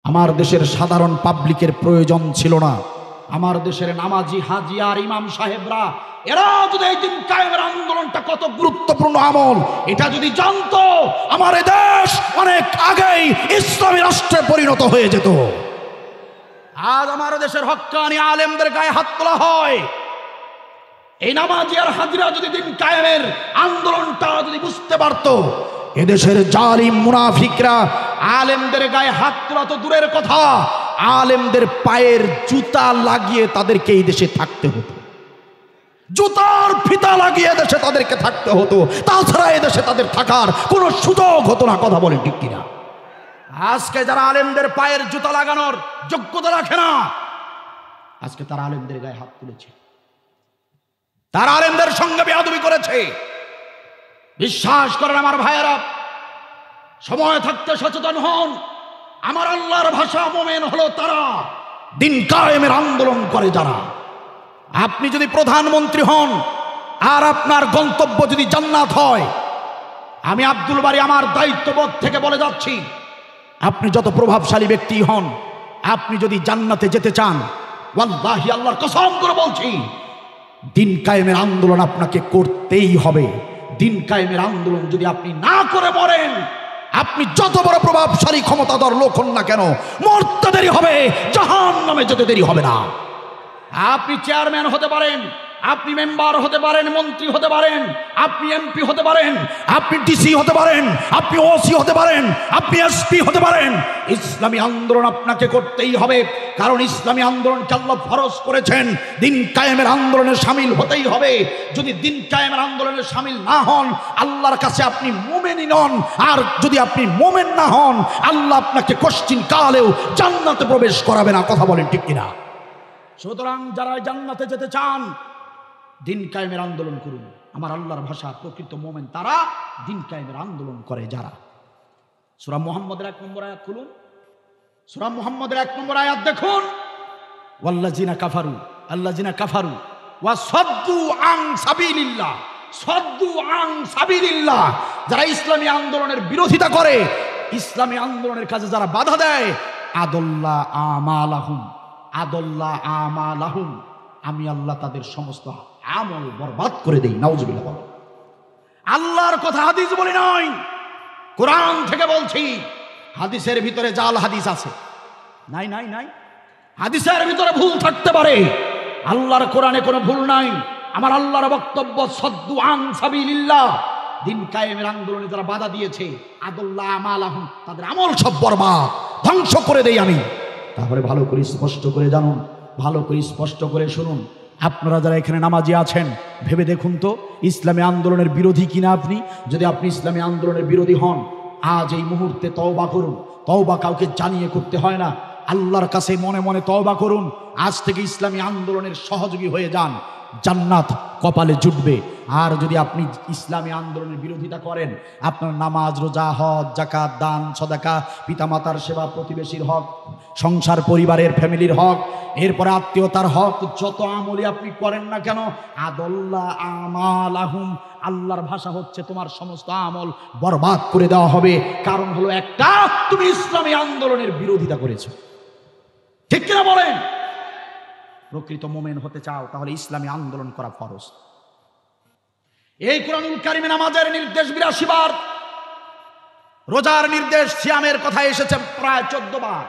আমার দেশের সাধারণ পাবলিকের প্রয়োজন ছিল না। আমার দেশের নামাজি হাজি আর ইমাম সাহেবরা এরা যদি এই দিন কায়েমের আন্দোলনটা কত গুরুত্বপূর্ণ আমল এটা যদি জানতো, আমার এই দেশ অনেক আগেই ইসলামী রাষ্ট্রে পরিণত হয়ে যেত। আজ আমার দেশের হক্কানি আলেমদের গায়ে হাত তোলা হয়। এই নামাজি আর হাজিরা যদি দিন কায়েমের আন্দোলনটা যদি বুঝতে পারতো, এদেশের জালিম মুনাফিকরা আলেমদের গায়ে হাত তোলা তো দূরের কথা, আলেমদের পায়ের জুতা লাগিয়ে তাদেরকে এই দেশে থাকতে হতো, জুতার ফিতা লাগিয়ে দেশে তাদেরকে থাকতে হতো। তাছাড়া এদেশে তাদের থাকার কোনো সুযোগ হতো না। কথা বলেন ঠিক কিনা? আজকে যারা আলেমদের পায়ের জুতা লাগানোর যোগ্যতা রাখে না, আজকে তারা আলেমদের গায়ে হাত তুলেছে, তারা আলেমদের সঙ্গে বেয়াদবি করেছে। বিশ্বাস করেন আমার ভাইয়েরা, সময় থাকতে সচেতন হন। আমার আল্লাহর ভাষা মোমেন হলো তারা, দিন কায়েমের আন্দোলন করে যারা। আপনি যদি প্রধানমন্ত্রী হন আর আপনার গন্তব্য যদি জান্নাত হয়, আমি আব্দুল বারী আমার দায়িত্ববোধ থেকে বলে যাচ্ছি, আপনি যত প্রভাবশালী ব্যক্তি হন, আপনি যদি জান্নাতে যেতে চান, ওয়াল্লাহি আল্লাহর কসম করে বলছি, দিন কায়েমের আন্দোলন আপনাকে করতেই হবে। দিন কায়েমের আন্দোলন যদি আপনি না করে মরেন, আপনি যত বড় প্রভাবশালী ক্ষমতাধর লোক হন না কেন, মরতে দেরি হবে, জাহান্নামে যেতে দেরি হবে না। আপনি চেয়ারম্যান হতে পারেন, আপনি মেম্বার হতে পারেন, মন্ত্রী হতে পারেন, আপনি এমপি হতে পারেন, আপনি ডিসি হতে পারেন, আপনি ওসি হতে পারেন, আপনি এসপি হতে পারেন। ইসলামী আন্দোলন আপনাকে করতেই হবে, কারণ ইসলামী আন্দোলনকে আল্লাহ ফরজ করেছেন। দিন কায়েমের আন্দোলনে শামিল হতেই হবে। যদি দিন কায়েমের আন্দোলনে শামিল না হন, আল্লাহর কাছে আপনি মুমিনই নন। আর যদি আপনি মুমিন না হন, আল্লাহ আপনাকে কষ্টিন কালেও জান্নাতে প্রবেশ করাবে না। কথা বলেন ঠিক কিনা? সুতরাং যারা জান্নাতে যেতে চান, দিন কায়েমের আন্দোলন করুন। আমার আল্লাহর ভাষা, প্রকৃত মোমেন তারা, দিন কায়েমের আন্দোলন করে যারা। সূরা মুহাম্মদের 1 নম্বর আয়াত খুলুন, সূরা মুহাম্মদের 1 নম্বর আয়াত দেখুন। ওয়াল্লাযিনা কাফারু, আল্লাযিনা কাফারু ওয়া সাদ্দু আন সাবিলিল্লাহ, সাদ্দু আন সাবিলিল্লাহ, যারা ইসলামী আন্দোলনের বিরোধিতা করে, ইসলামী আন্দোলনের কাজে যারা বাধা দেয়, আদাল্লা আমালাহুম, আদাল্লা আমালাহুম, আমি আল্লাহ তাদের সমস্ত আমল বরবাদ করে দেই। নাউজুবিল্লাহ। বলো, আল্লাহর কথা হাদিস বলি নয়, কোরআন থেকে বলছি। হাদিসের ভিতরে জাল হাদিস আছে, নাই নাই নাই, হাদিসের ভিতরে ভুল থাকতে পারে, আল্লাহর কোরআনে কোনো ভুল নাই। আমার আল্লাহর বক্তব্য, সাদ্দু আন সাবিলিল্লাহ, দিন কায়েমের আন্দোলনে যারা বাধা দিয়েছে, আদাল্লা আমালাহুম, তাদের আমল সব বরবাদ, ধ্বংস করে দেই আমি। তাহলে ভালো করে স্পষ্ট করে জানুন, ভালো করে স্পষ্ট করে শুনুন। আপনারা যারা এখানে নামাজি আছেন, ভেবে দেখুন তো ইসলামী আন্দোলনের বিরোধী কিনা আপনি। যদি আপনি ইসলামী আন্দোলনের বিরোধী হন, আজ এই মুহূর্তে তওবা করুন। তওবা কাউকে জানিয়ে করতে হয় না, আল্লাহর কাছে মনে মনে তওবা করুন। আজ থেকে ইসলামী আন্দোলনের সহযোগী হয়ে যান, জান্নাত কপালে জুটবে। আর যদি আপনি ইসলামী আন্দোলনের বিরোধিতা করেন, আপনার নামাজ, রোজা, হজ, যাকাত, দান, সদাকা, পিতামাতার সেবা, প্রতিবেশীর হক, সংসার পরিবারের ফ্যামিলির হক, এরপরে আত্মীয়তার হক, যত আমলই আপনি করেন না কেন, আদাল্লা আমালাহুম, আল্লাহর ভাষা হচ্ছে তোমার সমস্ত আমল বরবাদ করে দেওয়া হবে। কারণ হলো একটা, তুমি ইসলামী আন্দোলনের বিরোধিতা করেছো। ঠিক কিনা বলেন? প্রকৃত মোমেন হতে চাও, তাহলে ইসলামী আন্দোলন করা ফরজ। এই কুরআনুল কারীমে নামাজের নির্দেশ 82 বার, রোজার নির্দেশ, সিয়ামের কথা এসেছে প্রায় 14 বার,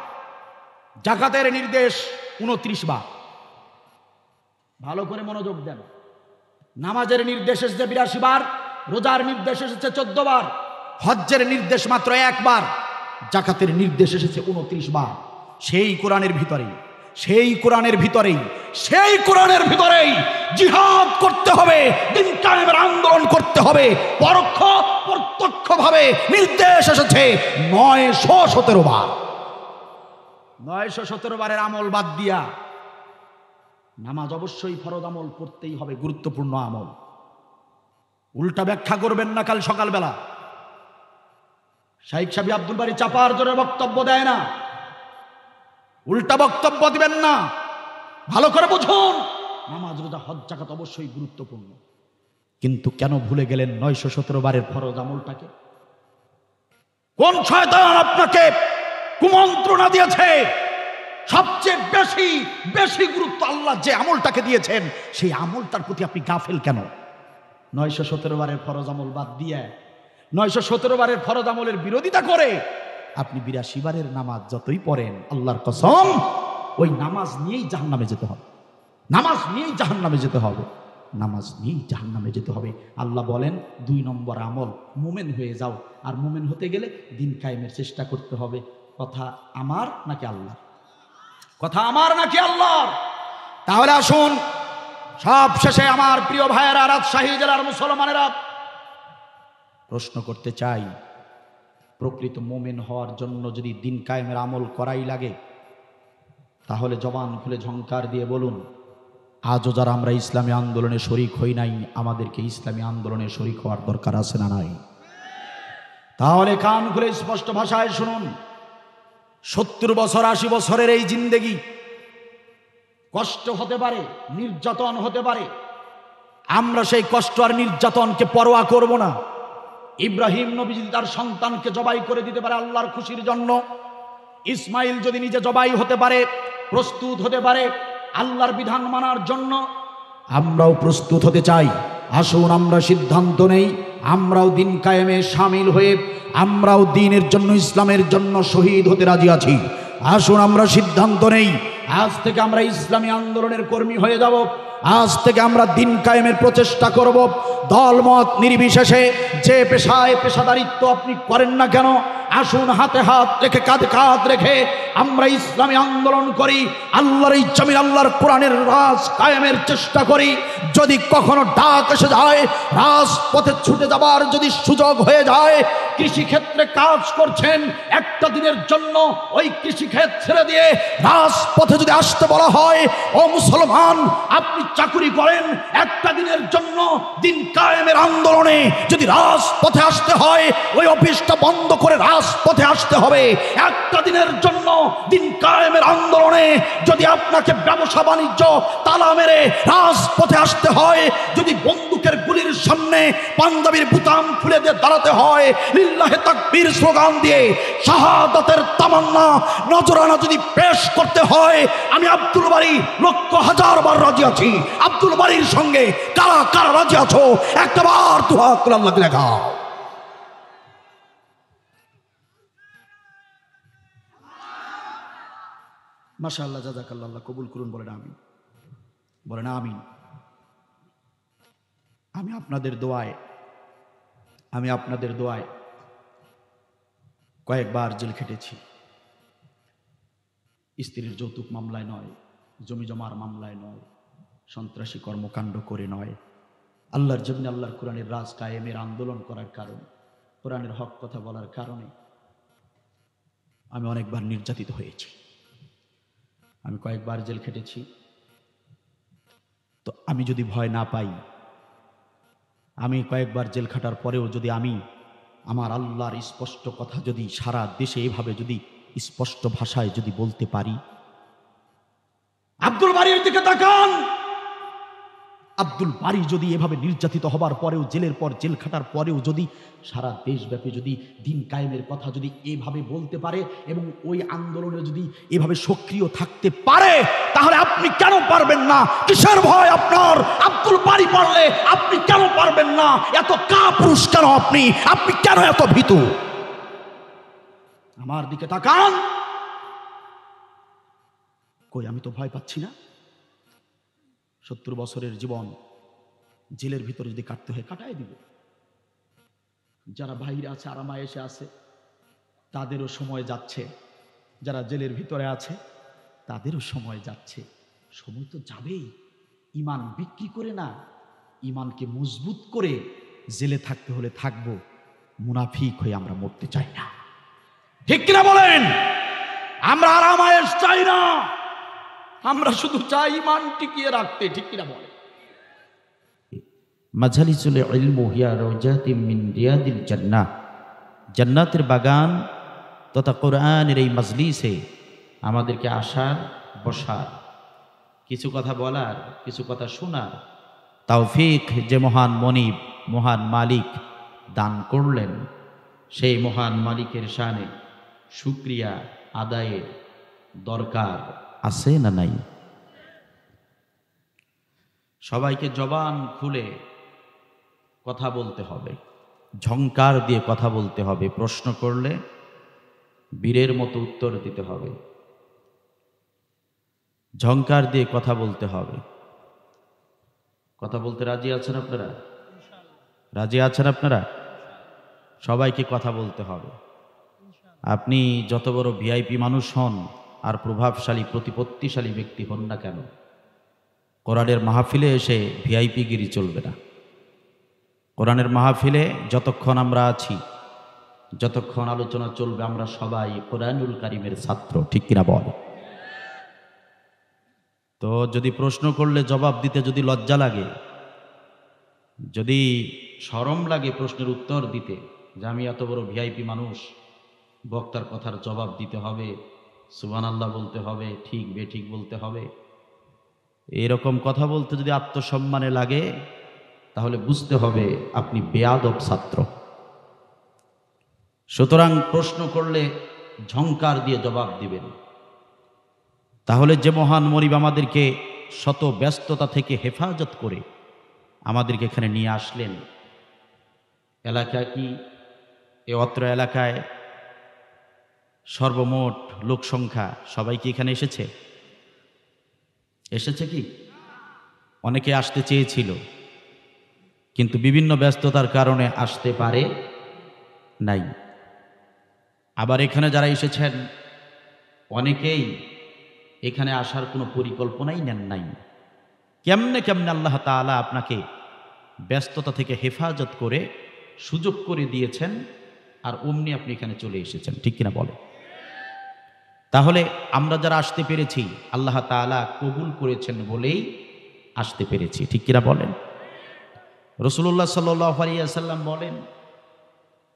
যাকাতের নির্দেশ 29 বার। ভালো করে মনোযোগ দেন। নামাজের নির্দেশ এসেছে 82 বার, রোজার নির্দেশ এসেছে 14 বার, হজ্জের নির্দেশ মাত্র 1 বার, যাকাতের নির্দেশ এসেছে 29 বার। সেই কোরআনের ভিতরেই, সেই কোরআনের ভিতরেই, সেই কোরআনের ভিতরেই জিহাদ করতে হবে, দিন কায়েমের আন্দোলন করতে হবে। পরোক্ষ প্রত্যক্ষভাবে নির্দেশ এসেছে 917 বার। 917 বারের আমল বাদ দিয়া নামাজ অবশ্যই ফরজ আমল পড়তেই হবে, গুরুত্বপূর্ণ আমল। উল্টা ব্যাখ্যা করবেন না কাল সকালবেলা। শাইখ সাহেব আব্দুল বারী চাপার জোরে বক্তব্য দেয় না, উল্টা বক্তব্য দিবেন না। ভালো করে বুঝুন, নামাজ, রোজা, হজ, যাকাত অবশ্যই গুরুত্বপূর্ণ, কিন্তু কেন ভুলে গেলেন 917 বারের ফরজ আমলটাকে? কোন শয়তান আপনাকে কুমন্ত্রণা দিয়েছে। সবচেয়ে বেশি বেশি গুরুত্ব আল্লাহ যে আমলটাকে দিয়েছেন সেই আমলটার প্রতি আপনি গাফেল কেন? 917 বারের ফরজ আমল বাদ দিয়ে 917 বারের ফরজ আমলের বিরোধিতা করে আপনি 82 বারের নামাজ যতই পড়েন, আল্লাহর কসম ওই নামাজ নিয়েই জাহান্নামে যেতে হবে। নামাজ নিয়েই জাহান্নামে যেতে হবে। নামাজ নিয়েই জাহান্নামে যেতে হবে। আল্লাহ বলেন 2 নম্বর আমল, মুমিন হয়ে যাও। আর মুমিন হতে গেলে দিন কায়েমের চেষ্টা করতে হবে। কথা আমার নাকি আল্লাহ? কথা আমার নাকি আল্লাহর? তাহলে আসুন সব শেষে আমার প্রিয় ভাইয়েরা, রাজশাহী জেলার মুসলমানেরা, প্রশ্ন করতে চাই, প্রকৃত মুমিন হওয়ার জন্য যদি দিন কায়েমের আমল করাই লাগে, তাহলে জবান খুলে ঝংকার দিয়ে বলুন, আজও যারা আমরা ইসলামী আন্দোলনে শরিক হই নাই, আমাদেরকে ইসলামী আন্দোলনে শরিক হওয়ার দরকার আছে না নাই? তাহলে কান খুলে স্পষ্ট ভাষায় শুনুন, 70 বছর 80 বছরের এই জিন্দেগি কষ্ট হতে পারে, নির্যাতন হতে পারে, আমরা সেই কষ্ট আর নির্যাতনকে পরোয়া করব না। ইব্রাহিম নবী যদি তার সন্তানকে জবাই করে দিতে পারে আল্লাহর খুশির জন্য, ইসমাইল যদি নিজে জবাই হতে পারে, প্রস্তুত হতে পারে আল্লাহর বিধান মানার জন্য, আমরাও প্রস্তুত হতে চাই। আসুন আমরা সিদ্ধান্ত নেই, আমরাও দিন কায়েমে শামিল হয়ে আমরাও দ্বীনের জন্য, ইসলামের জন্য শহীদ হতে রাজি আছি। আসুন আমরা সিদ্ধান্ত নেই, আজ থেকে আমরা ইসলামী আন্দোলনের কর্মী হয়ে যাব। আজ থেকে আমরা দিন কায়েমের প্রচেষ্টা করব। দলমত নির্বিশেষে যে পেশায় পেশাদারিত্ব আপনি করেন না কেন, আসুন হাতে হাত রেখে, কাঁধে কাঁধ রেখে আমরা ইসলামী আন্দোলন করি। আল্লাহর এই জমিন, আল্লাহর কোরআনের রাজ কায়েমের চেষ্টা করি। যদি কখনো ডাক এসে যায়, রাজপথে ছুটে যাবার যদি সুযোগ হয়ে যায়, কৃষিক্ষেত্রে কাজ করছেন একটা দিনের জন্য, ওই কৃষিক্ষেত্র ছেড়ে দিয়ে রাজপথে যদি আসতে বলা হয়, ও মুসলমান আপনি চাকুরি করেন একটা দিনের জন্য, দিন কায়েমের আন্দোলনে যদি রাজপথে আসতে হয়, ওই অফিসটা বন্ধ করে রাজপথে আসতে হবে একটা দিনের জন্য। দিন কায়েমের আন্দোলনে যদি আপনাকে ব্যবসা বাণিজ্য তালা মেরে রাজপথে আসতে হয়, যদি বন্দুকের গুলির সামনে পাঞ্জাবির বুতাম খুলে দিয়ে দাঁড়াতে হয়, লিল্লাহে তাকবীর স্লোগান দিয়ে শাহাদাতের তামান্না নজরানা যদি পেশ করতে হয়, আমি আব্দুল বারী লক্ষ হাজার বার রাজি আছি। আব্দুল বারীর সঙ্গে কারা কারা রাজি আছো একবার দুহাত তুলে আল্লাহকে দেখাও। মাশাআল্লাহ, জাযাকাল্লাহ, আল্লাহ কবুল করুন। বলেন আমিন, বলেন আমিন। আমি আপনাদের দোয়ায় কয়েকবার জেল খেটেছি। স্ত্রীর যৌতুক মামলায় নয়, জমি জমার মামলায় নয়, সন্ত্রাসী কর্মকাণ্ড করে নয়, আল্লাহর জমিন, আল্লাহর কোরআনের রাজ কায়েমের আন্দোলন করার কারণে, কোরআনের হক কথা বলার কারণে আমি অনেকবার নির্যাতিত হয়েছি। আমি কয়েকবার জেল খেটেছি। তো আমি যদি ভয় না পাই, আমি কয়েকবার জেল খাটার পরেও যদি আমি আমার আল্লাহর স্পষ্ট কথা যদি সারা দেশে এভাবে যদি স্পষ্ট ভাষায় যদি বলতে পারি, আব্দুল বারীর দিকে তাকান। আব্দুল বারী যদি এভাবে নির্যাতিত হবার পরেও, জেলের পর জেল খাটার পরেও যদি সারা দেশব্যাপী যদি দিন কায়েমের কথা যদি এভাবে বলতে পারে এবং ওই আন্দোলনে যদি এভাবে সক্রিয় থাকতে পারে, তাহলে আপনি কেন পারবেন না? কিসের ভয় আপনার? আব্দুল বারী পারলে আপনি কেন পারবেন না? এত কাপুরুষ কেন আপনি? আপনি কেন এত ভীতু? আমার দিকে তাকান। কই, আমি তো ভয় পাচ্ছি না। 70 বছরের জীবন জেলের ভিতরে যদি কাটতে হয় কাটাই দিব। যারা বাইরে আছে, আরামায় এসে আছে, তাদেরও সময় যাচ্ছে। যারা জেলের ভিতরে আছে তাদেরও সময় যাচ্ছে। সময় তো যাবেই। ইমান বিক্রি করে না, ইমানকে মজবুত করে জেলে থাকতে হলে থাকবো। মুনাফিক হয়ে আমরা মরতে চাই না। ঠিক কিনা বলেন? আমরা আরামায়েশ চাই না, আমরা শুধু চাই ইমান টিকিয়ে রাখতে। ঠিক কিনা বলেন? মাজালিসুল ইলম হিয়া রাওজাতিম মিন রিয়াদিল জান্নাহ, জান্নাতের বাগান তথা কোরআনের এই মাজলিসে আমাদেরকে আসার, বসার, কিছু কথা বলার, কিছু কথা শোনার তৌফিক যে মহান মনিব, মহান মালিক দান করলেন, সেই মহান মালিকের শানে শুকরিয়া আদায়ের দরকার আছে না নাই? সবাইকে জবান খুলে কথা বলতে হবে, ঝংকার দিয়ে কথা বলতে হবে, প্রশ্ন করলে বীরের মতো উত্তর দিতে হবে, ঝংকার দিয়ে কথা বলতে হবে। কথা বলতে রাজি আছেন আপনারা? রাজি আছেন আপনারা? সবাইকে কথা বলতে হবে। আপনি যত বড় ভিআইপি মানুষ হন আর প্রভাবশালী প্রতিপত্তিশালী ব্যক্তি হন না কেন, কোরআনের মাহফিলে এসে ভিআইপি গিরি চলবে না। কোরআনের মাহফিলে যতক্ষণ আমরা আছি, যতক্ষণ আলোচনা চলবে, আমরা সবাই কোরআনুল কারীমের ছাত্র, ঠিক কিনা বল? তো যদি প্রশ্ন করলে জবাব দিতে যদি লজ্জা লাগে, যদি শরম লাগে প্রশ্নের উত্তর দিতে, যে আমি এত বড় ভিআইপি মানুষ, বক্তার কথার জবাব দিতে হবে, সুবহানাল্লাহ বলতে হবে, ঠিক বেঠিক বলতে হবে, এরকম কথা বলতে যদি আত্মসম্মানে লাগে, তাহলে বুঝতে হবে আপনি বেয়াদব ছাত্র। সুতরাং প্রশ্ন করলে ঝংকার দিয়ে জবাব দিবেন। তাহলে যে মহান মনিব আমাদেরকে শত ব্যস্ততা থেকে হেফাজত করে আমাদেরকে এখানে নিয়ে আসলেন, এলাকা কি এ অত্র এলাকায় সর্বমোট লোক সংখ্যা সবাই কি এখানে এসেছে? এসেছে কি? অনেকে আসতে চেয়েছিল কিন্তু বিভিন্ন ব্যস্ততার কারণে আসতে পারে নাই। আবার এখানে যারা এসেছেন অনেকেই এখানে আসার কোনো পরিকল্পনাই নেন নাই। কেমনে কেমনে আল্লাহ তাআলা আপনাকে ব্যস্ততা থেকে হেফাজত করে সুযোগ করে দিয়েছেন, আর অমনি আপনি এখানে চলে এসেছেন, ঠিক কিনা বলে? তাহলে আমরা যারা আসতে পেরেছি আল্লাহ তাআলা কবুল করেছেন বলেই আসতে পেরেছি, ঠিক কিনা বলেন? রাসূলুল্লাহ সাল্লাল্লাহু আলাইহি ওয়াসাল্লাম বলেন,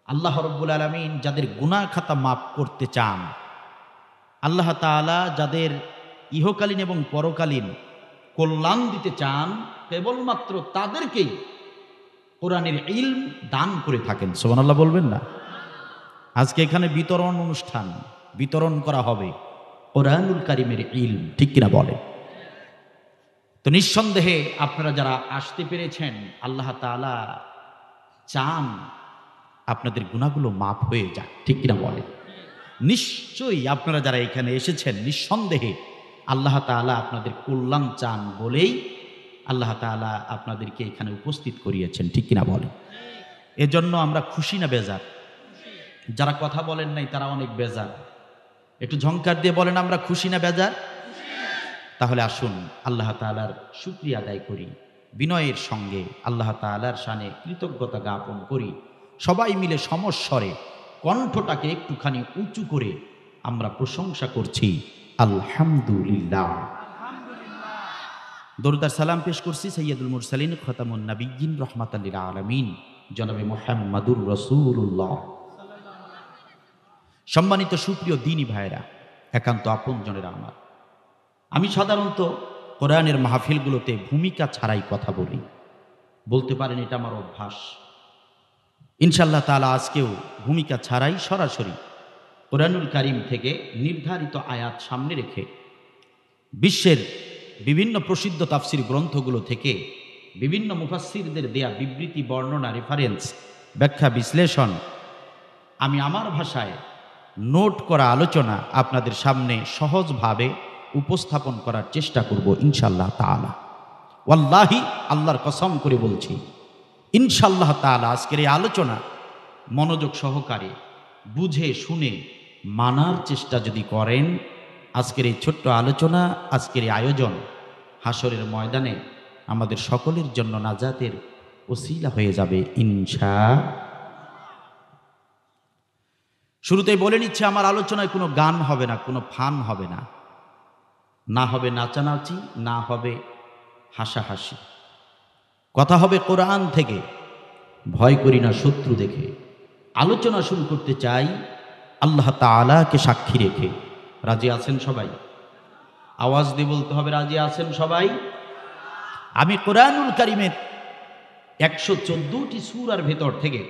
আল্লাহ রাব্বুল আলামিন যাদের গুনাহ খাতা মাফ করতে চান, আল্লাহ তাআলা যাদের ইহকালীন এবং পরকালীন কল্যাণ দিতে চান, কেবলমাত্র তাদেরকেই কোরআনের ইলম দান করে থাকেন। সুবহানাল্লাহ বলবেন না? আজকে এখানে বিতরণ অনুষ্ঠান, বিতরণ করা হবে কোরআনুল কারীমের ইলম, ঠিক কিনা বলে? তো নিঃসন্দেহে আপনারা যারা আসতে পেরেছেন, আল্লাহ তাআলা চান আপনাদের গুনাহগুলো মাফ হয়ে যাক, ঠিক কিনা বলে? নিশ্চয়ই আপনারা যারা এখানে এসেছেন, নিঃসন্দেহে আল্লাহ তাআলা আপনাদের কল্যাণ চান বলেই আল্লাহ তাআলা আপনাদেরকে এখানে উপস্থিত করিয়েছেন, ঠিক কিনা বলে? এজন্য আমরা খুশি না বেজার? যারা কথা বলেন নাই তারা অনেক বেজার। একটু ঝংকার দিয়ে বলেন আমরা খুশি না বেজার? তাহলে আসুন আল্লাহ তাআলার শুকরিয়া আদায় করি, বিনয়ের সঙ্গে আল্লাহ তাআলার শানে কৃতজ্ঞতা জ্ঞাপন করি। সবাই মিলে সমস্বরে কণ্ঠটাকে একটুখানি উঁচু করে আমরা প্রশংসা করছি আলহামদুলিল্লাহ। দরুদ আর সালাম পেশ করছি সাইয়্যিদুল মুরসালিন খাতামুন নবিয়্যিন রাহমাতাল লিল আলামিন জনাবে মুহাম্মাদুর রাসূলুল্লাহ। সম্মানিত সুপ্রিয় দ্বীনী ভাইরা, একান্ত আপনজনেরা আমার, আমি সাধারণত কোরআনের মাহফিলগুলোতে ভূমিকা ছাড়াই কথা বলি। বলতে পারেন এটা আমার অভ্যাস। ইনশাআল্লাহ তাআলা আজকেও ভূমিকা ছাড়াই সরাসরি কোরআনুল কারীম থেকে নির্ধারিত আয়াত সামনে রেখে বিশ্বের বিভিন্ন প্রসিদ্ধ তাফসির গ্রন্থগুলো থেকে বিভিন্ন মুফাসসিরদের দেয়া বিবৃতি, বর্ণনা, রেফারেন্স, ব্যাখ্যা, বিশ্লেষণ আমি আমার ভাষায় নোট করা আলোচনা আপনাদের সামনে সহজভাবে উপস্থাপন করার চেষ্টা করব ইনশাআল্লাহ তাআলা। ওয়াল্লাহি, আল্লাহর কসম করে বলছি, ইনশাআল্লাহ তাআলা আজকের এই আলোচনা মনোযোগ সহকারে বুঝে শুনে মানার চেষ্টা যদি করেন, আজকের এই ছোট্ট আলোচনা, আজকের এই আয়োজন হাসরের ময়দানে আমাদের সকলের জন্য নাজাতের ওসিলা হয়ে যাবে ইনশাআল্লাহ। শুরুতেই বলে নিচ্ছে, আমার আলোচনায় কোনো গান হবে না, কোনো ফান হবে না, না হবে নাচানাচি, না হবে হাসাহাসি। কথা হবে কোরআন থেকে, ভয় করি না শত্রু দেখে। আলোচনা শুরু করতে চাই আল্লাহ তাআলাকে সাক্ষী রেখে। রাজি আছেন সবাই? আওয়াজ দিয়ে বলতে হবে, রাজি আছেন সবাই? আমি কোরআনুল কারীমের 114টি সূরার ভেতর থেকে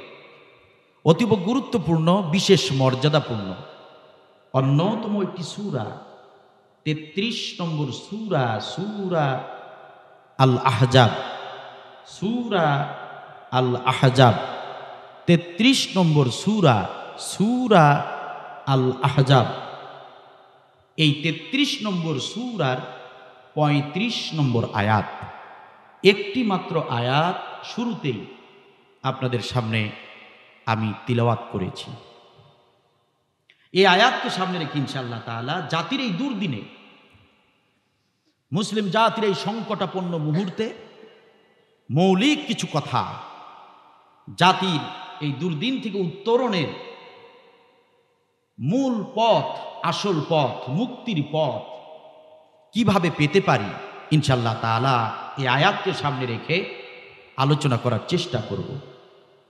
অতীব গুরুত্বপূর্ণ, বিশেষ মর্যাদাপূর্ণ অন্যতম একটি সূরা, 33 নম্বর সূরা, সূরা আল আহজাব। সূরা আল আহজাব 33 নম্বর সূরা, সূরা আল আহজাব। এই 33 নম্বর সূরার 35 নম্বর আয়াত, একটি মাত্র আয়াত শুরুতেই আপনাদের সামনে আমি তিলাওয়াত করেছি। এই আয়াতকে সামনে রেখে ইনশাআল্লাহ তাআলা জাতির এই দুর্দিনে, মুসলিম জাতির এই সংকটাপন্ন মুহূর্তে মৌলিক কিছু কথা, জাতির এই দুর্দিন থেকে উত্তরণের মূল পথ, আসল পথ, মুক্তির পথ কিভাবে পেতে পারি, ইনশাআল্লাহ তাআলা এই আয়াতকে সামনে রেখে আলোচনা করার চেষ্টা করব।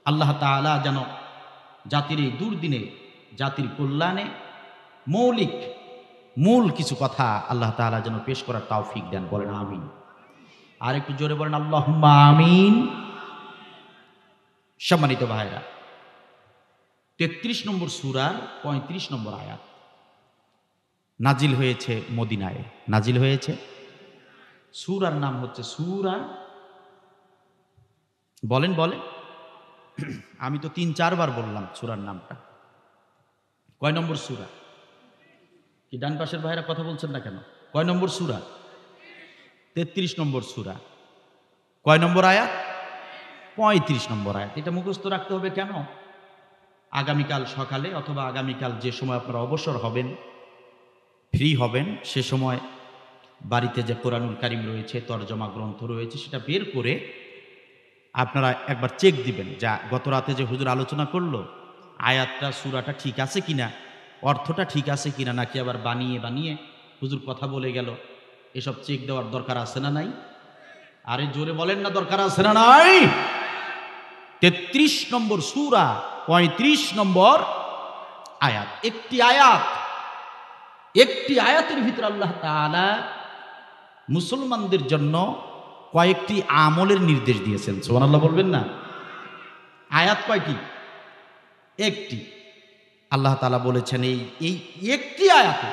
আল্লাহ তাআলা যেন জাতির এই দুর্দিনে, জাতির কল্যাণে মূল কিছু কথা আল্লাহ তাআলা যেন পেশ করার তৌফিক দেন। বলেন আমিন। আর একটু জোরে বলেন আল্লাহুম্মা আমিন। সম্মানিত ভাইরা, 33 নম্বর সূরার 35 নম্বর আয়াত নাজিল হয়েছে মদিনায়। নাজিল হয়েছে, সূরার নাম হচ্ছে সূরা, বলেন আমি তো 3-4 বার বললাম সূরার নামটা। কয় নম্বর সূরা? কি ডান পাশের ভাইরা কথা বলছেন না কেন? কয় নম্বর সূরা? 33 নম্বর সূরা। কয় নম্বর আয়াত? 35 নম্বর আয়াত। এটা মুখস্থ রাখতে হবে কেন? আগামীকাল সকালে অথবা আগামীকাল যে সময় আপনারা অবসর হবেন, ফ্রি হবেন, সে সময় বাড়িতে যে কোরআনুল কারীম রয়েছে, তরজমা গ্রন্থ রয়েছে, সেটা বের করে আপনারা একবার চেক দিবেন, যা গত রাতে যে হুজুর আলোচনা করলো, আয়াতটা সূরাটা ঠিক আছে কিনা, অর্থটা ঠিক আছে কিনা, নাকি আবার বানিয়ে হুজুর কথা বলে গেল, এসব চেক দেওয়ার দরকার আছে না নাই? আরে জোরে বলেন না, দরকার আছে না নাই? 33 নম্বর সূরা 35 নম্বর আয়াত। একটি আয়াতের ভিতরে আল্লাহ তাআলা মুসলমানদের জন্য কয়েকটি আমলের নির্দেশ দিয়েছেন। সুবহানাল্লাহ বলবেন না? আয়াত কয়টি? একটি। আল্লাহ তাআলা বলেছেন এই একটি আয়াতে,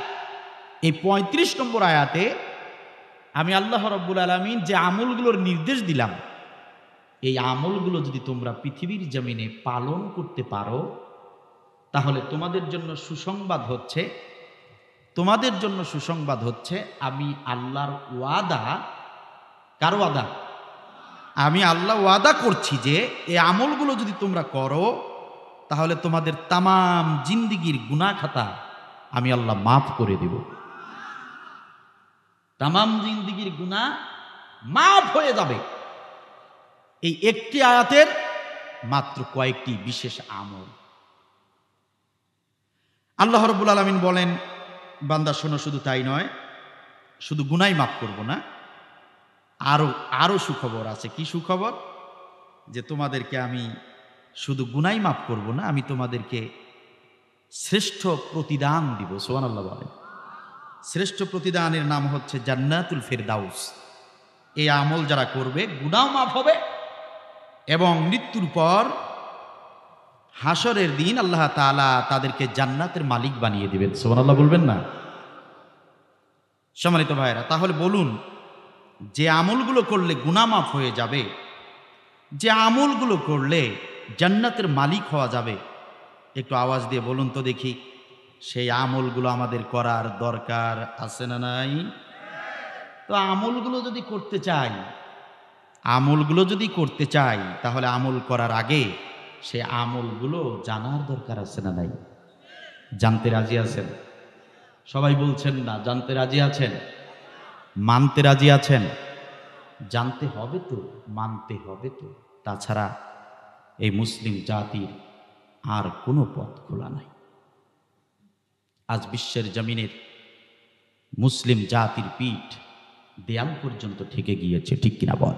এই 35 নম্বর আয়াতে আমি আল্লাহ রাব্বুল আলামিন যে আমলগুলোর নির্দেশ দিলাম, এই আমলগুলো যদি তোমরা পৃথিবীর জমিনে পালন করতে পারো, তাহলে তোমাদের জন্য সুসংবাদ হচ্ছে আমি আল্লাহর ওয়াদা। কার ওয়াদা? আমি আল্লাহ ওয়াদা করছি যে এই আমলগুলো যদি তোমরা করো, তাহলে তোমাদের তামাম জিন্দেগির গুনাহ খাতা আমি আল্লাহ মাফ করে দেব। তামাম জিন্দেগির গুনাহ মাফ হয়ে যাবে। এই একটি আয়াতের মাত্র কয়েকটি বিশেষ আমল। আল্লাহ রাব্বুল আলামিন বলেন, বান্দা শোনো, শুধু তাই নয়, শুধু গুনাহ মাফ করব না, আরো সুখবর আছে। কি সুখবর? যে তোমাদেরকে আমি শুধু গুনাহ মাফ করব না, আমি তোমাদেরকে শ্রেষ্ঠ প্রতিদান দিব। সুবহানাল্লাহ বলেন। শ্রেষ্ঠ প্রতিদানের নাম হচ্ছে জান্নাতুল ফেরদাউস। এই আমল যারা করবে, গুনাহ মাফ হবে এবং মৃত্যুর পর হাসরের দিন আল্লাহ তাআলা তাদেরকে জান্নাতের মালিক বানিয়ে দিবেন। সুবহানাল্লাহ বলবেন না? সম্মানিত ভাইরা, তাহলে বলুন, যে আমলগুলো করলে গুনাহ মাফ হয়ে যাবে, যে আমলগুলো করলে জান্নাতের মালিক হওয়া যাবে, একটু আওয়াজ দিয়ে বলুন তো দেখি, সেই আমলগুলো আমাদের করার দরকার আছে না নাই? তো আমলগুলো যদি করতে চাই, তাহলে আমল করার আগে সে আমলগুলো জানার দরকার আছে না নাই? জানতে রাজি আছেন? সবাই বলছেন না। জানতে রাজি আছেন? মানতে রাজি আছেন? জানতে হবে তো, মানতে হবে তো, তাছাড়া এই মুসলিম জাতির আর কোনো পথ খোলা নাই। আজ বিশ্বের জমিনের মুসলিম জাতির পিঠ দেয়াল পর্যন্ত ঠেকে গিয়েছে, ঠিক কিনা বল?